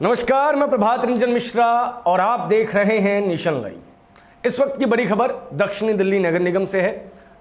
नमस्कार, मैं प्रभात रंजन मिश्रा और आप देख रहे हैं नेशन लाइव। इस वक्त की बड़ी खबर दक्षिणी दिल्ली नगर निगम से है।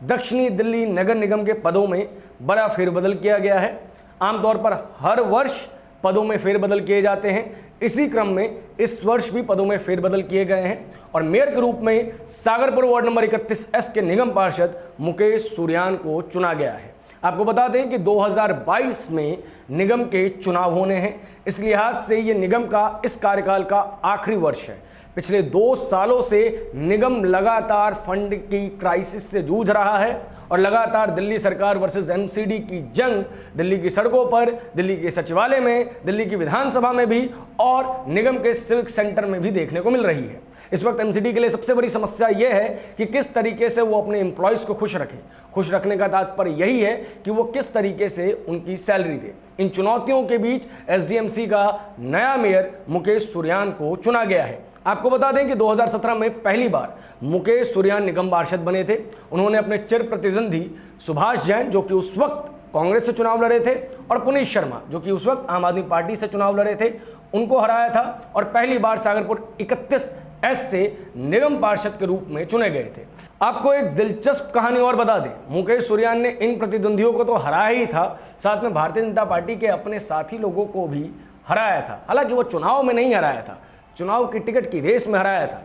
दक्षिणी दिल्ली नगर निगम के पदों में बड़ा फेरबदल किया गया है। आमतौर पर हर वर्ष पदों में फेरबदल किए जाते हैं। इसी क्रम में इस वर्ष भी पदों में फेरबदल किए गए हैं और मेयर के रूप में सागरपुर वार्ड नंबर 31S के निगम पार्षद मुकेश सूर्यान को चुना गया है। आपको बता दें कि 2022 में निगम के चुनाव होने हैं। इस लिहाज से ये निगम का इस कार्यकाल का आखिरी वर्ष है। पिछले 2 सालों से निगम लगातार फंड की क्राइसिस से जूझ रहा है और लगातार दिल्ली सरकार वर्सेस एमसीडी की जंग दिल्ली की सड़कों पर, दिल्ली के सचिवालय में, दिल्ली की विधानसभा में भी और निगम के सिविक सेंटर में भी देखने को मिल रही है। इस वक्त एमसीडी के लिए सबसे बड़ी समस्या यह है कि किस तरीके से वो अपने एम्प्लॉयज़ को खुश रखें। खुश रखने का तात्पर्य यही है कि वो किस तरीके से उनकी सैलरी दे। इन चुनौतियों के बीच एसडीएमसी का नया मेयर मुकेश सूर्यान को चुना गया है। आपको बता दें कि 2017 में पहली बार मुकेश सूर्यान निगम पार्षद बने थे। उन्होंने अपने चिर प्रतिद्वंदी सुभाष जैन, जो कि उस वक्त कांग्रेस से चुनाव लड़े थे, और पुनीत शर्मा, जो कि उस वक्त आम आदमी पार्टी से चुनाव लड़े थे, उनको हराया था और पहली बार सागरपुर 31S से निगम पार्षद के रूप में चुने गए थे। आपको एक दिलचस्प कहानी और बता दें, मुकेश सूर्यान ने इन प्रतिद्वंदियों को तो हराया ही था, साथ में भारतीय जनता पार्टी के अपने साथी लोगों को भी हराया था। हालांकि वो चुनाव में नहीं हराया था, चुनाव की टिकट की रेस में हराया था।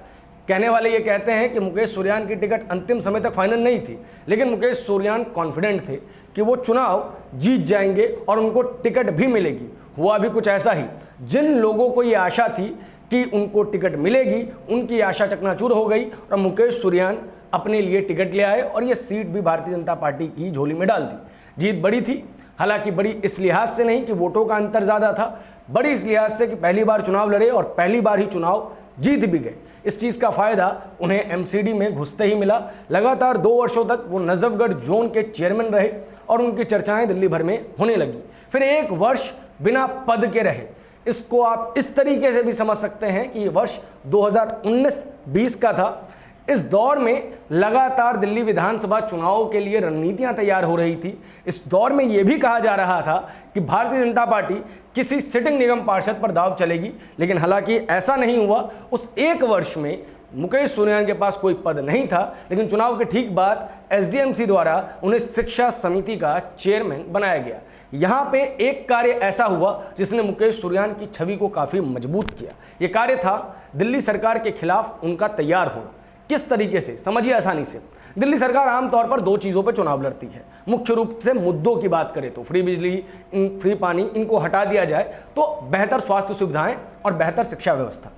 कहने वाले ये कहते हैं कि मुकेश सूर्यान की टिकट अंतिम समय तक फाइनल नहीं थी, लेकिन मुकेश सूर्यान कॉन्फिडेंट थे कि वो चुनाव जीत जाएंगे और उनको टिकट भी मिलेगी। हुआ भी कुछ ऐसा ही। जिन लोगों को ये आशा थी कि उनको टिकट मिलेगी, उनकी आशा चकनाचूर हो गई और मुकेश सूर्यान अपने लिए टिकट ले आए और ये सीट भी भारतीय जनता पार्टी की झोली में डाल दी। जीत बड़ी थी, हालांकि बड़ी इस लिहाज से नहीं कि वोटों का अंतर ज़्यादा था, बड़ी इस लिहाज से कि पहली बार चुनाव लड़े और पहली बार ही चुनाव जीत भी गए। इस चीज़ का फ़ायदा उन्हें एमसीडी में घुसते ही मिला। लगातार 2 वर्षों तक वो नजफगढ़ जोन के चेयरमैन रहे और उनकी चर्चाएं दिल्ली भर में होने लगी। फिर 1 वर्ष बिना पद के रहे। इसको आप इस तरीके से भी समझ सकते हैं कि ये वर्ष 2019-20 का था। इस दौर में लगातार दिल्ली विधानसभा चुनावों के लिए रणनीतियां तैयार हो रही थी। इस दौर में यह भी कहा जा रहा था कि भारतीय जनता पार्टी किसी सिटिंग निगम पार्षद पर दांव चलेगी, लेकिन हालांकि ऐसा नहीं हुआ। उस 1 वर्ष में मुकेश सूर्यान के पास कोई पद नहीं था, लेकिन चुनाव के ठीक बाद एसडीएमसी द्वारा उन्हें शिक्षा समिति का चेयरमैन बनाया गया। यहाँ पे एक कार्य ऐसा हुआ जिसने मुकेश सूर्यान की छवि को काफ़ी मजबूत किया। ये कार्य था दिल्ली सरकार के खिलाफ उनका तैयार होना। किस तरीके से, समझिए आसानी से। दिल्ली सरकार आमतौर पर 2 चीज़ों पर चुनाव लड़ती है। मुख्य रूप से मुद्दों की बात करें तो फ्री बिजली, फ्री पानी, इनको हटा दिया जाए तो बेहतर स्वास्थ्य सुविधाएं और बेहतर शिक्षा व्यवस्था।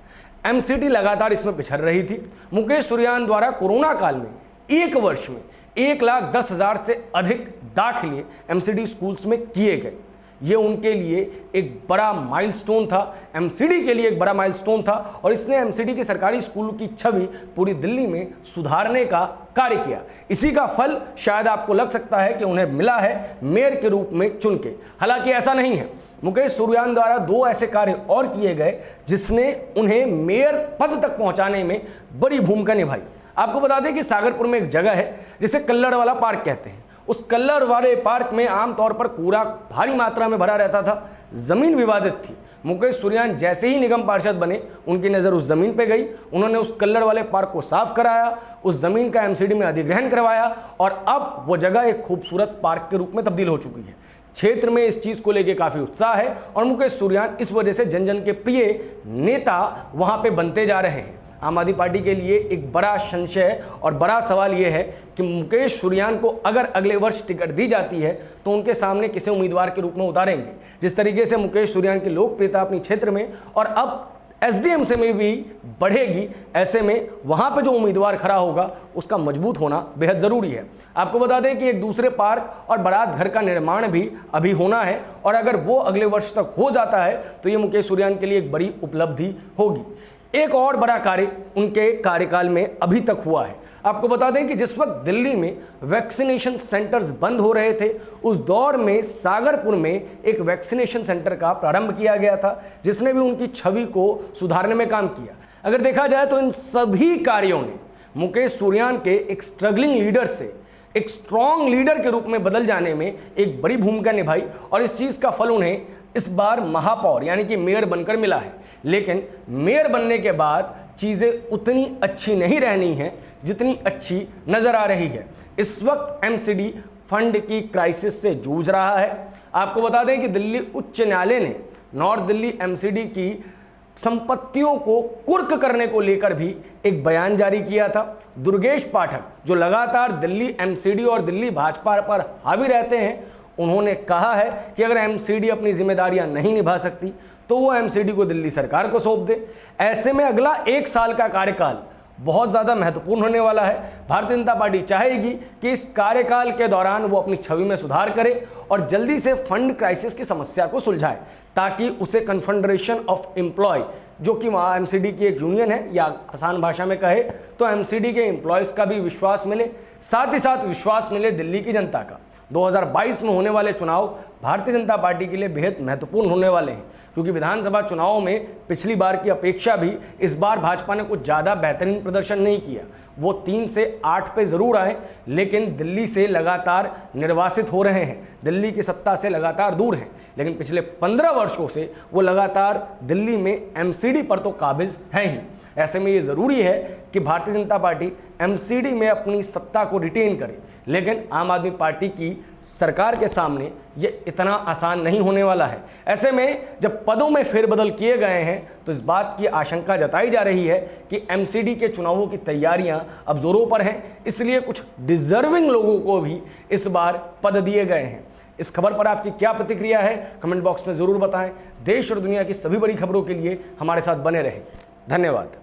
एमसीडी लगातार इसमें पिछड़ रही थी। मुकेश सूर्यान द्वारा कोरोना काल में 1 वर्ष में 1,10,000 से अधिक दाखिले एमसीडी स्कूल्स में किए गए। ये उनके लिए एक बड़ा माइलस्टोन था, एमसीडी के लिए एक बड़ा माइलस्टोन था और इसने एमसीडी के सरकारी स्कूलों की छवि पूरी दिल्ली में सुधारने का कार्य किया। इसी का फल शायद आपको लग सकता है कि उन्हें मिला है मेयर के रूप में चुन के। हालांकि ऐसा नहीं है। मुकेश सूर्यान द्वारा 2 ऐसे कार्य और किए गए जिसने उन्हें मेयर पद तक पहुंचाने में बड़ी भूमिका निभाई। आपको बता दें कि सागरपुर में एक जगह है जिसे कल्लड़ वाला पार्क कहते हैं। उस कल्लड़ वाले पार्क में आमतौर पर कूड़ा भारी मात्रा में भरा रहता था, जमीन विवादित थी। मुकेश सूर्यान जैसे ही निगम पार्षद बने, उनकी नज़र उस जमीन पे गई। उन्होंने उस कल्लड़ वाले पार्क को साफ कराया, उस जमीन का एमसीडी में अधिग्रहण करवाया और अब वो जगह एक खूबसूरत पार्क के रूप में तब्दील हो चुकी है। क्षेत्र में इस चीज़ को लेकर काफ़ी उत्साह है और मुकेश सूर्यान इस वजह से जन जन के प्रिय नेता वहाँ पे बनते जा रहे हैं। आम आदमी पार्टी के लिए एक बड़ा संशय और बड़ा सवाल यह है कि मुकेश सूर्यान को अगर अगले वर्ष टिकट दी जाती है तो उनके सामने किसे उम्मीदवार के रूप में उतारेंगे। जिस तरीके से मुकेश सूर्यान की लोकप्रियता अपने क्षेत्र में और अब एसडीएमसी में भी बढ़ेगी, ऐसे में वहाँ पे जो उम्मीदवार खड़ा होगा उसका मजबूत होना बेहद ज़रूरी है। आपको बता दें कि एक दूसरे पार्क और बारात घर का निर्माण भी अभी होना है और अगर वो अगले वर्ष तक हो जाता है तो ये मुकेश सूर्यान के लिए एक बड़ी उपलब्धि होगी। एक और बड़ा कार्य उनके कार्यकाल में अभी तक हुआ है। आपको बता दें कि जिस वक्त दिल्ली में वैक्सीनेशन सेंटर्स बंद हो रहे थे, उस दौर में सागरपुर में एक वैक्सीनेशन सेंटर का प्रारंभ किया गया था जिसने भी उनकी छवि को सुधारने में काम किया। अगर देखा जाए तो इन सभी कार्यों ने मुकेश सूर्यान के एक स्ट्रगलिंग लीडर से एक स्ट्रॉन्ग लीडर के रूप में बदल जाने में एक बड़ी भूमिका निभाई और इस चीज़ का फल उन्हें इस बार महापौर यानी कि मेयर बनकर मिला है। लेकिन मेयर बनने के बाद चीज़ें उतनी अच्छी नहीं रहनी है जितनी अच्छी नज़र आ रही है। इस वक्त एमसीडी फंड की क्राइसिस से जूझ रहा है। आपको बता दें कि दिल्ली उच्च न्यायालय ने नॉर्थ दिल्ली एमसीडी की संपत्तियों को कुर्क करने को लेकर भी एक बयान जारी किया था। दुर्गेश पाठक जो लगातार दिल्ली एमसीडी और दिल्ली भाजपा पर हावी रहते हैं, उन्होंने कहा है कि अगर एमसीडी अपनी जिम्मेदारियां नहीं निभा सकती तो वो एमसीडी को दिल्ली सरकार को सौंप दे। ऐसे में अगला 1 साल का कार्यकाल बहुत ज़्यादा महत्वपूर्ण होने वाला है। भारतीय जनता पार्टी चाहेगी कि इस कार्यकाल के दौरान वो अपनी छवि में सुधार करे और जल्दी से फंड क्राइसिस की समस्या को सुलझाए, ताकि उसे कन्फेडरेशन ऑफ एम्प्लॉय, जो कि वहाँ एमसीडी की एक यूनियन है, या आसान भाषा में कहे तो एमसीडी के एम्प्लॉयज़ का भी विश्वास मिले, साथ ही साथ विश्वास मिले दिल्ली की जनता का। 2022 में होने वाले चुनाव भारतीय जनता पार्टी के लिए बेहद महत्वपूर्ण होने वाले हैं, क्योंकि विधानसभा चुनावों में पिछली बार की अपेक्षा भी इस बार भाजपा ने कुछ ज़्यादा बेहतरीन प्रदर्शन नहीं किया। वो 3 से 8 पे ज़रूर आए, लेकिन दिल्ली से लगातार निर्वासित हो रहे हैं, दिल्ली की सत्ता से लगातार दूर हैं। लेकिन पिछले 15 वर्षों से वो लगातार दिल्ली में एमसीडी पर तो काबिज हैं ही। ऐसे में ये ज़रूरी है कि भारतीय जनता पार्टी एमसीडी में अपनी सत्ता को रिटेन करे, लेकिन आम आदमी पार्टी की सरकार के सामने ये इतना आसान नहीं होने वाला है। ऐसे में जब पदों में फेरबदल किए गए हैं तो इस बात की आशंका जताई जा रही है कि एमसीडी के चुनावों की तैयारियां अब जोरों पर हैं, इसलिए कुछ डिजर्विंग लोगों को भी इस बार पद दिए गए हैं। इस खबर पर आपकी क्या प्रतिक्रिया है, कमेंट बॉक्स में ज़रूर बताएं। देश और दुनिया की सभी बड़ी खबरों के लिए हमारे साथ बने रहें। धन्यवाद।